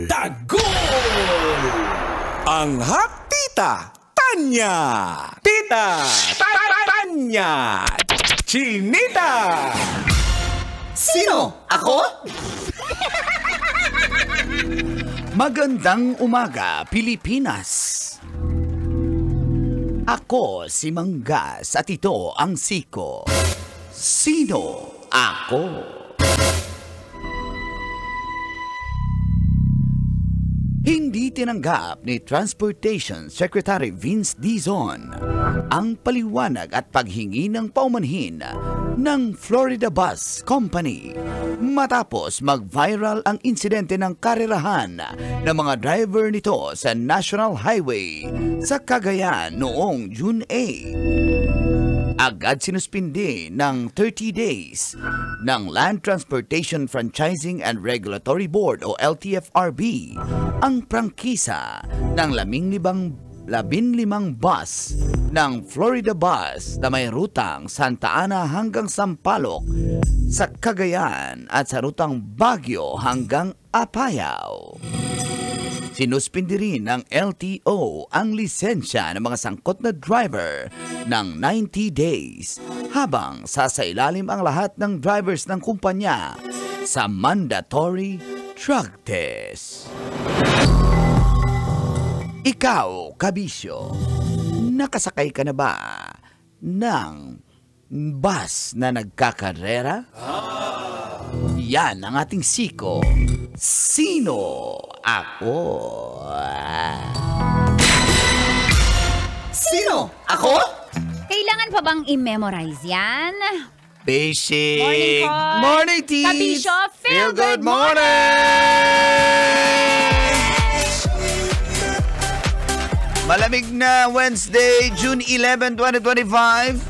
Tagol! Ang haptita Tanya! Tita Tanya! Chinita! Sino? Ako? Magandang umaga, Pilipinas! Ako si Manggas at ito ang Siko. Sino ako? Hindi tinanggap ni Transportation Secretary Vince Dizon ang paliwanag at paghingi ng paumanhin ng Florida Bus Company matapos mag-viral ang insidente ng karerahan ng mga driver nito sa National Highway sa Cagayan noong June 8. Agad sinuspindi ng 30 days ng Land Transportation Franchising and Regulatory Board o LTFRB ang prangkisa ng 15 bus ng Florida Bus na may rutang Santa Ana hanggang Sampaloc sa Cagayan at sa rutang Baguio hanggang Apayao. Sinuspindi rin ng LTO ang lisensya ng mga sangkot na driver ng 90 days habang sasailalim ang lahat ng drivers ng kumpanya sa mandatory drug test. Ikaw, kabisyo, nakasakay ka na ba ng bus na nagkakarera? Yan ang ating Siko. Sino ako? Sino? Ako? Kailangan pa bang i-memorize yan? Basic. Morning, Coach. Morning, Tees. Kabisyo, feel good Malamig na Wednesday, June 11, 2025.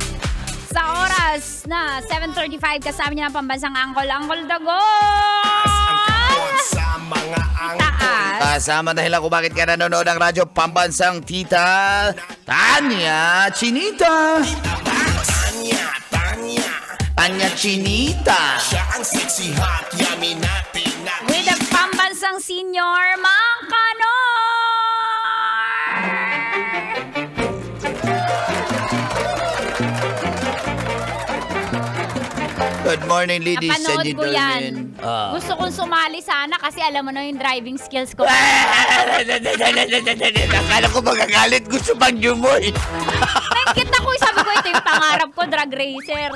Sa oras na 7:35, kasama niya ng pambansang Angkol Dagol! Sa mga Taas. Kasama dahil ako bakit ka nanonood ng radyo Pambansang Tita Tanya Chinita. Tanya Chinita. Siya ang sexy hot, yummy natin With the pambansang senior, Mang Kanor! Good morning, ladies and Napanood ko yan. gentlemen. Gusto kong sumali sana kasi alam mo na yung driving skills ko. Akala ko magagalit. Gusto bang jumoy? Nakikita ko, sabi ko, ito yung pangarap ko, drag racer.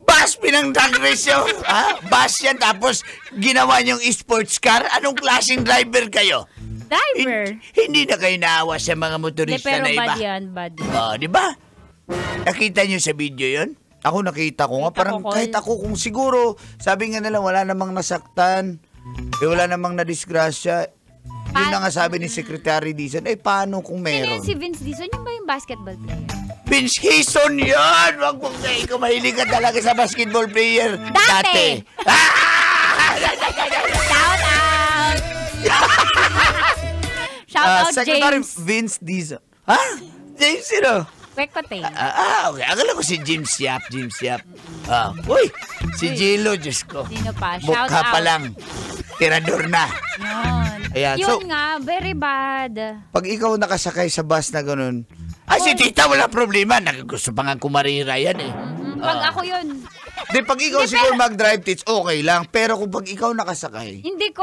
Bus pinang drag race yun. Ha? Bus yan tapos ginawa niyong sports car. Anong klaseng driver kayo? Driver? Hindi na kayo naawa sa mga motorista Pero na iba. bad yan, bad. Di ba? Nakita niyo sa video yun? Ako nakita ko nga. Nakita Parang ko, Col. kahit ako kung siguro, sabi nga nila wala namang nasaktan. Wala namang nadisgrasya. Yun na nga sabi ni Secretary Dizon, paano kung Sino meron? yun si Vince Dizon? Yung ba yung basketball player? Vince Hison yun! Wag mong ikaw mahilig ka talaga sa basketball player. Dati! Shout out! Shout out, Secretary James. Vince Dizon. Ha? James sino? Pekote. Okay. Akala ko si James Yap. Uy, si Jilo, Diyos ko. Sino pa? Shout Mukha pa out. lang. Tirador na. Yun. Ayan, Yun so- nga, very bad. Pag ikaw nakasakay sa bus na ganun, si tita wala problema. Gusto pa nga kumarira yan eh. Pag ako yun, Di, pag ikaw Hindi, siguro pero- mag-drive teach, okay lang. Pero kung pag ikaw nakasakay, hindi ko,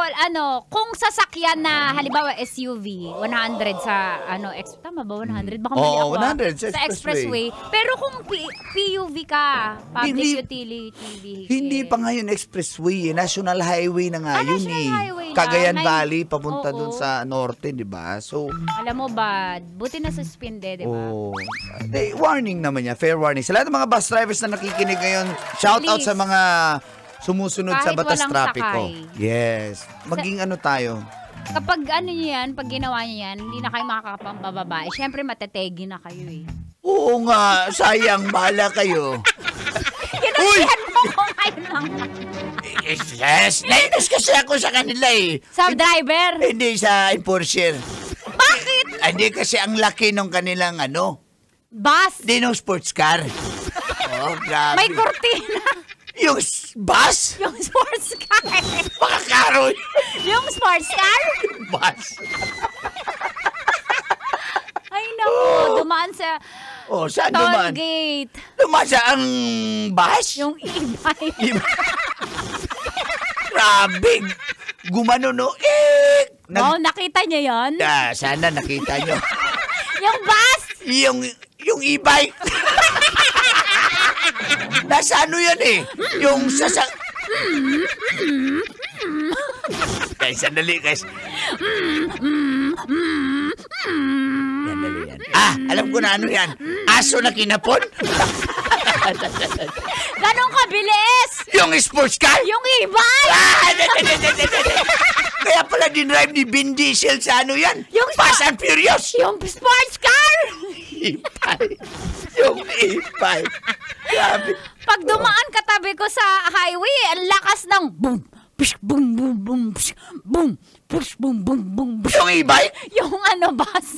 kung sasakyan na, halimbawa SUV, 100 sa, tama ba, 100? Baka mali Oo, ako. 100 sa expressway. Pero kung PUV ka, public Hindi- utility vehicle. hindi pa ngayon expressway eh. National highway na nga yun National eh. highway na. Cagayan Nine- Valley, papunta Oo. dun sa norte, di ba? So, Alam mo ba, buti na suspende, di ba? oh. Warning naman yan, fair warning. Sa lahat ng mga bus drivers na nakikinig ngayon, shout out Please. sa mga sumusunod sa Kahit batas walang trapiko. sakay. Yes. Maging tayo. Kapag yan, pag ginawa niyo yan, hindi na kayo makakapambababae. Siyempre, matetegi na kayo eh. Oo nga, sayang, bahala kayo. Kinasihan mo ko ngayon lang. Yes, nainis kasi ako sa kanila eh. Sa driver. Hindi sa enforcer. Bakit? Hindi kasi ang laki ng kanilang Bus. Di nung sports car. Oh, grabe. May kurtina. Yung bus? Yung sports car. Baka karo Karoy. Yung sports car? Bus. Ay, naku. Dumaan sa Oh, saan toll dumaan? gate. Dumaan sa ang bus? Yung e-bike. Grabe. Gumano no. Oh, nakita niyo yon? Sana nakita nyo. Yung bus! Yung e-bike. Nasa ano yan eh? Yung Guys, sandali guys. Yan, dali yan. Alam ko na ano yan. Aso na kinapon? Ganong kabilis! Yung sports car? Yung e-bike! Kaya pala dinrive ni Vin Diesel sa ano yan? Yung Fast and Furious! Yung sports car! E-bike. Yung e-bike. Grabe. Pag dumaan katabi ko sa highway, ang lakas ng boom, push, boom, boom, boom, push, boom, push, boom, boom, boom, push. Yung e-bike? Yung bus.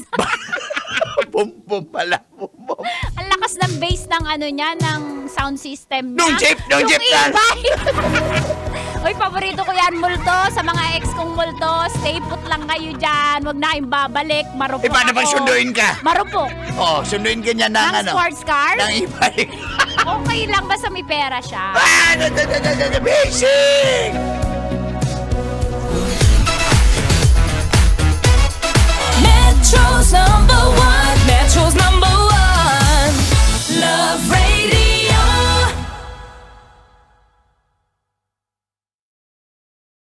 Bum, bum pala. Bum, bum. Ang lakas ng bass ng niya, ng sound system niya. Nung jeep yung na. e-bike. Uy, paborito ko yan, multo. Sa mga ex kong multo, stay put lang kayo dyan. Huwag na kayong babalik. Marupok Paano ako. bang sunduin ka? Marupok. Oh, sunduin ka niya ng Ng ano? sports car? Ng e-bike. Okay lang, basta may pera siya. Basic!